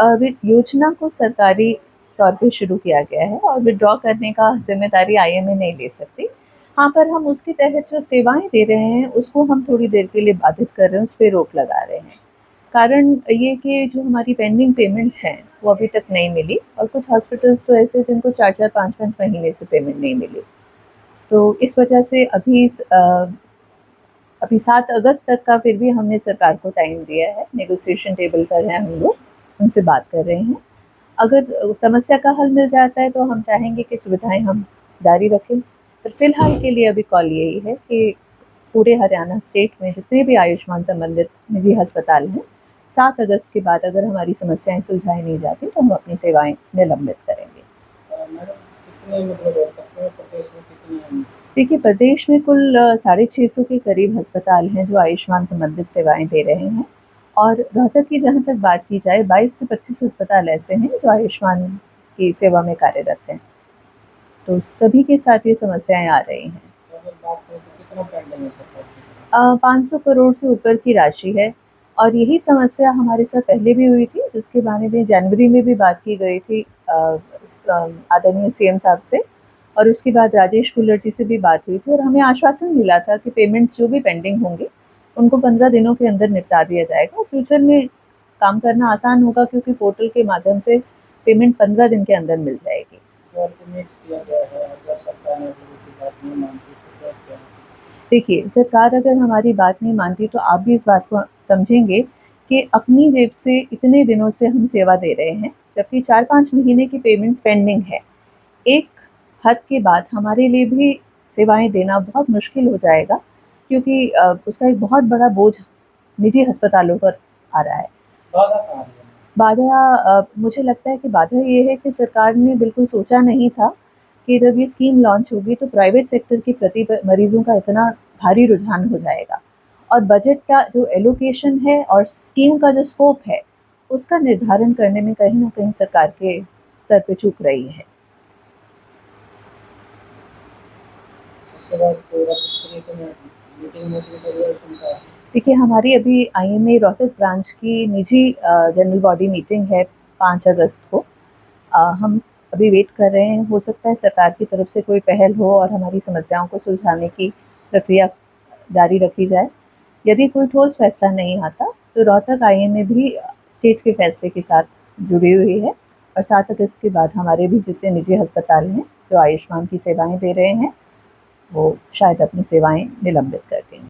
योजना को सरकारी तौर पे शुरू किया गया है और विड्रॉ करने का ज़िम्मेदारी आईएमए नहीं ले सकती। हाँ, पर हम उसके तहत जो सेवाएँ दे रहे हैं उसको हम थोड़ी देर के लिए बाधित कर रहे हैं, उस पे रोक लगा रहे हैं। कारण ये कि जो हमारी पेंडिंग पेमेंट्स हैं वो अभी तक नहीं मिली और कुछ हॉस्पिटल्स तो ऐसे जिनको 4-4 5-5 महीने से पेमेंट नहीं मिली। तो इस वजह से अभी 7 अगस्त तक का फिर भी हमने सरकार को टाइम दिया है, नेगोशिएशन टेबल पर हैं हम लोग, उनसे बात कर रहे हैं। अगर समस्या का हल मिल जाता है तो हम चाहेंगे कि सुविधाएँ हम जारी रखें, पर फ़िलहाल के लिए अभी कॉल यही है कि पूरे हरियाणा स्टेट में जितने भी आयुष्मान संबंधित निजी अस्पताल हैं, 7 अगस्त के बाद अगर हमारी समस्याएँ सुलझाई नहीं जाती तो हम अपनी सेवाएँ निलंबित करेंगे। मैडम कितने मतलब रोहतक में प्रदेश में कितने हैं? देखिए, प्रदेश में कुल 650 के करीब अस्पताल हैं जो आयुष्मान संबंधित सेवाएँ दे रहे हैं और रोहतक की जहाँ तक बात की जाए 22 से 25 अस्पताल ऐसे हैं जो आयुष्मान की सेवा में कार्यरत हैं। तो सभी के साथ ये समस्याएँ आ रही हैं। अगर बात करें तो कितना पेंडिंग है सरकार की? 500 करोड़ से ऊपर की राशि है और यही समस्या हमारे साथ पहले भी हुई थी, जिसके बारे में जनवरी में भी बात की गई थी आदरणीय सीएम साहब से और उसके बाद राजेश कुल्लर जी से भी बात हुई थी और हमें आश्वासन मिला था कि पेमेंट्स जो भी पेंडिंग होंगे, उनको 15 दिनों के अंदर निपटा दिया जाएगा और फ्यूचर में काम करना आसान होगा क्योंकि पोर्टल के माध्यम से पेमेंट 15 दिन के अंदर मिल जाएगी। जो अल्टीमेट्स दिया गया है, अगर सरकार ने की बात नहीं मानती तो फिर क्या? देखिए, सरकार अगर हमारी बात नहीं मानती तो आप भी इस बात को समझेंगे कि अपनी जेब से इतने दिनों से हम सेवा दे रहे हैं, जबकि 4-5 महीने की पेमेंट्स पेंडिंग है। एक हद के बाद हमारे लिए भी सेवाएँ देना बहुत मुश्किल हो जाएगा क्योंकि उसका एक बहुत बड़ा बोझ निजी अस्पतालों पर आ रहा है। बाधा कहाँ आ रही है? बाधा मुझे लगता है कि बाधा ये है कि सरकार ने बिल्कुल सोचा नहीं था कि जब ये स्कीम लॉन्च होगी तो प्राइवेट सेक्टर के प्रति मरीज़ों का इतना भारी रुझान हो जाएगा और बजट का जो एलोकेशन है और स्कीम का जो स्कोप है, उसका निर्धारण करने में कहीं न कहीं सरकार के स्तर पे चूक रही है। उसके बाद तो राज्य स्तरीय तो मीटिंग मीटिंग कर रही है सुनता है। देखिए, हमारी अभी आईएमए रोहतक ब्रांच की निजी जनरल बॉडी मीटिंग है 5 अगस्त को। हम अभी वेट कर रहे हैं, हो सकता है सरकार की तरफ से कोई पहल हो और हमारी समस्याओं को सुलझाने की प्रक्रिया जारी रखी जाए। यदि कोई ठोस फैसला नहीं आता, तो रोहतक आईएमए भी स्टेट के फैसले के साथ जुड़ी हुई है और 7 अगस्त के बाद हमारे भी जितने निजी अस्पताल हैं, जो आयुष्मान की सेवाएँ दे रहे हैं, वो शायद अपनी सेवाएँ निलंबित कर देंगे।